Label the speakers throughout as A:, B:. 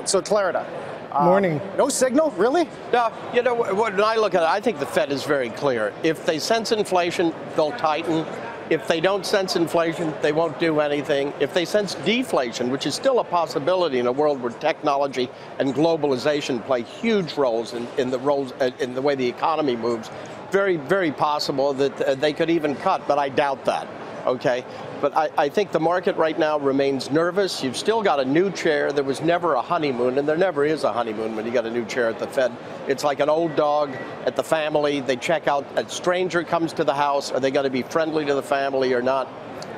A: So Clarida.
B: Morning.
A: No signal, really?
C: No, you know, when I look at it, I think the Fed is very clear. If they sense inflation, they'll tighten. If they don't sense inflation, they won't do anything. If they sense deflation, which is still a possibility in a world where technology and globalization play huge roles in the way the economy moves, very, very possible that they could even cut, but I doubt that. Okay, but I think the market right now remains nervous. You've still got a new chair. There was never a honeymoon, and there never is a honeymoon when you got a new chair at the Fed. It's like an old dog at the family. They check out, a stranger comes to the house. Are they going to be friendly to the family or not?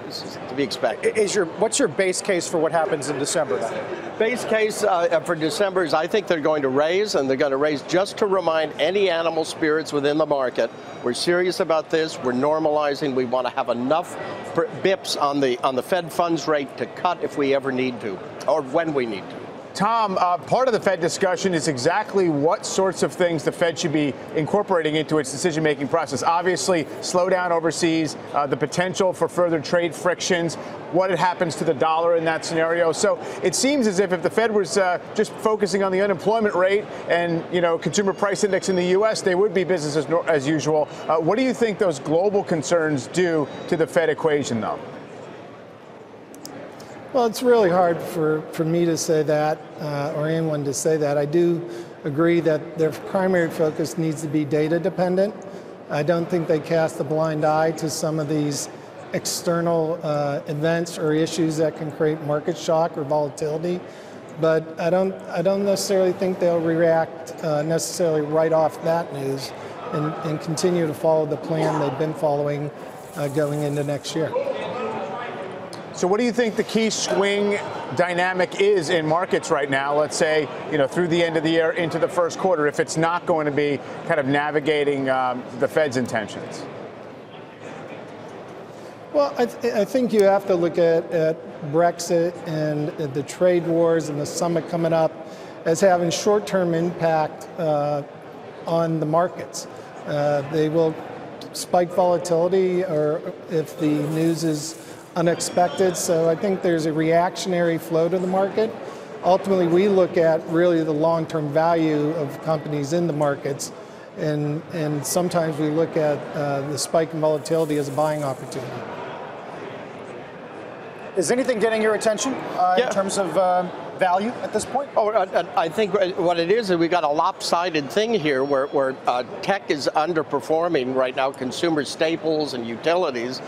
C: This is to be expected.
A: What's your base case for what happens in December then?
C: Base case for December is I think they're going to raise, and they're going to raise just to remind any animal spirits within the market. We're serious about this. We're normalizing. We want to have enough bips on the Fed funds rate to cut if we ever need to, or when we need to.
D: Tom, part of the Fed discussion is exactly what sorts of things the Fed should be incorporating into its decision-making process. Obviously, slowdown overseas, the potential for further trade frictions, what happens to the dollar in that scenario. So it seems as if the Fed was just focusing on the unemployment rate and, consumer price index in the U.S., they would be business as usual. What do you think those global concerns do to the Fed equation, though?
B: Well, it's really hard for me to say that, or anyone to say that. I do agree that their primary focus needs to be data dependent. I don't think they cast a blind eye to some of these external events or issues that can create market shock or volatility. But I don't necessarily think they'll react necessarily right off that news and continue to follow the plan they've been following going into next year.
D: So what do you think the key swing dynamic is in markets right now, let's say, through the end of the year into the first quarter, if it's not going to be kind of navigating the Fed's intentions?
B: Well, I think you have to look at Brexit and the trade wars and the summit coming up as having short-term impact on the markets. They will spike volatility, or if the news is unexpected. So I think there's a reactionary flow to the market. Ultimately, we look at really the long-term value of companies in the markets, and sometimes we look at the spike in volatility as a buying opportunity.
A: Is anything getting your attention in terms of value at this point?
C: Oh, I think what it is we got a lopsided thing here where tech is underperforming right now, consumer staples and utilities.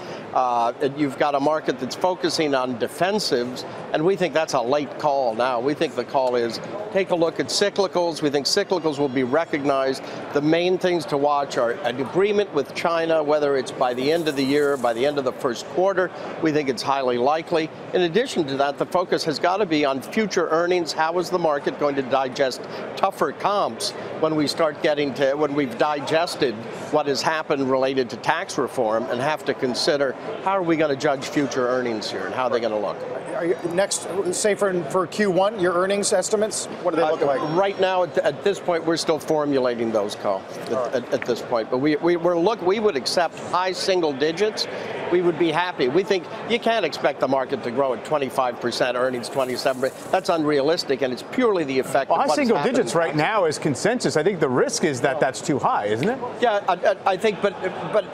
C: You've got a market that's focusing on defensives, and we think that's a late call now. We think the call is take a look at cyclicals. We think cyclicals will be recognized. The main things to watch are an agreement with China, whether it's by the end of the year, by the end of the first quarter. We think it's highly likely. In addition to that, the focus has got to be on future earnings. How is the market going to digest tougher comps when we start getting to, when we've digested what has happened related to tax reform, and have to consider how are we going to judge future earnings here and how are they going to look?
A: Are you next, say for Q1, your earnings estimates, what do they look like?
C: Right now, at this point, we're still formulating those, Carl, at this point. But we would accept high single digits. We would be happy. We think you can't expect the market to grow at 25% earnings, 27%. That's unrealistic, and it's purely the effect of what's happened.
D: High single digits right now is consensus. I think the risk is that that's too high, isn't it?
C: Yeah, I think, but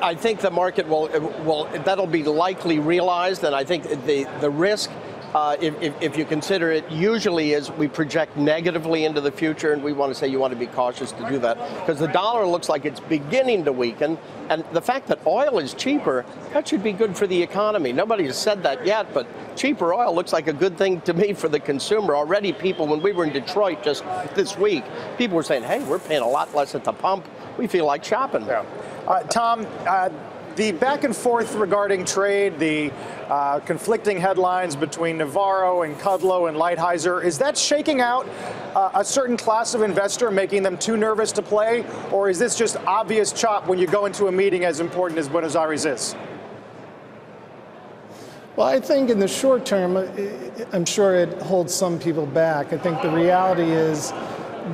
C: I think the market will that'll be likely realized, and I think the risk. If you consider it, usually is we project negatively into the future, and we want to say you want to be cautious to do that because the dollar looks like it's beginning to weaken, and the fact that oil is cheaper, that should be good for the economy. Nobody has said that yet, but cheaper oil looks like a good thing to me for the consumer. Already people, when we were in Detroit just this week, people were saying, hey, we're paying a lot less at the pump. We feel like shopping.
A: Yeah. Tom, the back and forth regarding trade, the conflicting headlines between Navarro and Kudlow and Lighthizer, is that shaking out a certain class of investor, making them too nervous to play? Or is this just obvious chop when you go into a meeting as important as Buenos Aires is?
B: Well, I think in the short term, I'm sure it holds some people back. I think the reality is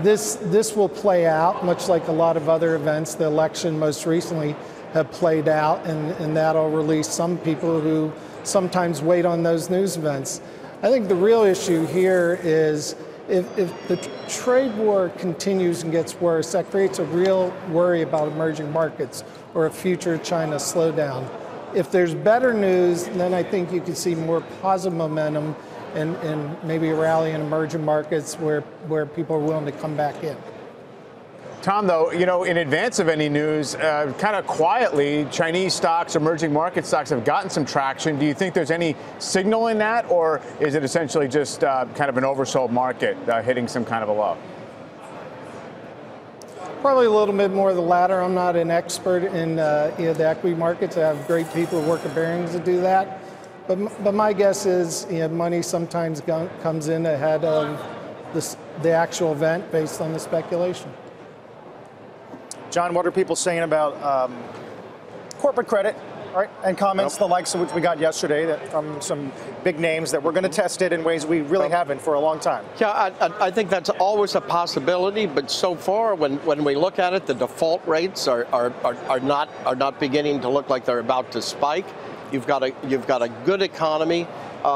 B: this will play out, much like a lot of other events. The election most recently have played out, and that'll release some people who sometimes wait on those news events. I think the real issue here is If the trade war continues and gets worse, that creates a real worry about emerging markets or a future China slowdown. If there's better news, then I think you could see more positive momentum and maybe a rally in emerging markets where people are willing to come back in.
D: Tom, though, in advance of any news, kind of quietly, Chinese stocks, emerging market stocks have gotten some traction. Do you think there's any signal in that, or is it essentially just kind of an oversold market hitting some kind of a low?
B: Probably a little bit more of the latter. I'm not an expert in the equity markets. I have great people who work at Barings to do that. But my guess is money sometimes comes in ahead of the actual event based on the speculation.
A: John, what are people saying about corporate credit, right? And comments, the likes of which we got yesterday from some big names that we're going to test it in ways we really haven't for a long time.
C: Yeah, I think that's always a possibility, but so far, when we look at it, the default rates are not beginning to look like they're about to spike. You've got a good economy.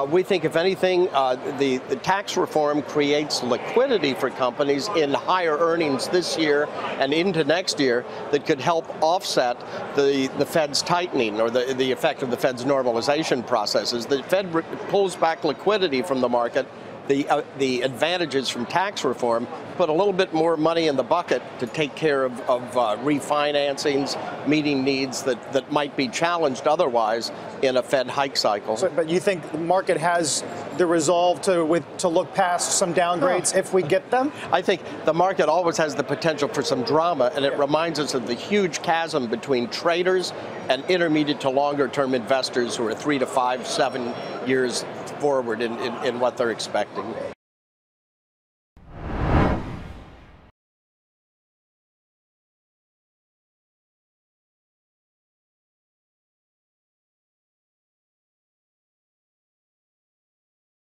C: We think, if anything, the tax reform creates liquidity for companies in higher earnings this year and into next year that could help offset the Fed's tightening or the effect of the Fed's normalization processes. The Fed pulls back liquidity from the market. The advantages from tax reform put a little bit more money in the bucket to take care of refinancings, meeting needs that might be challenged otherwise in a Fed hike cycle.
A: But you think the market has the resolve to look past some downgrades if we get them?
C: I think the market always has the potential for some drama, and it reminds us of the huge chasm between traders and intermediate to longer term investors who are 3 to 5, 7 years forward in what they're expecting.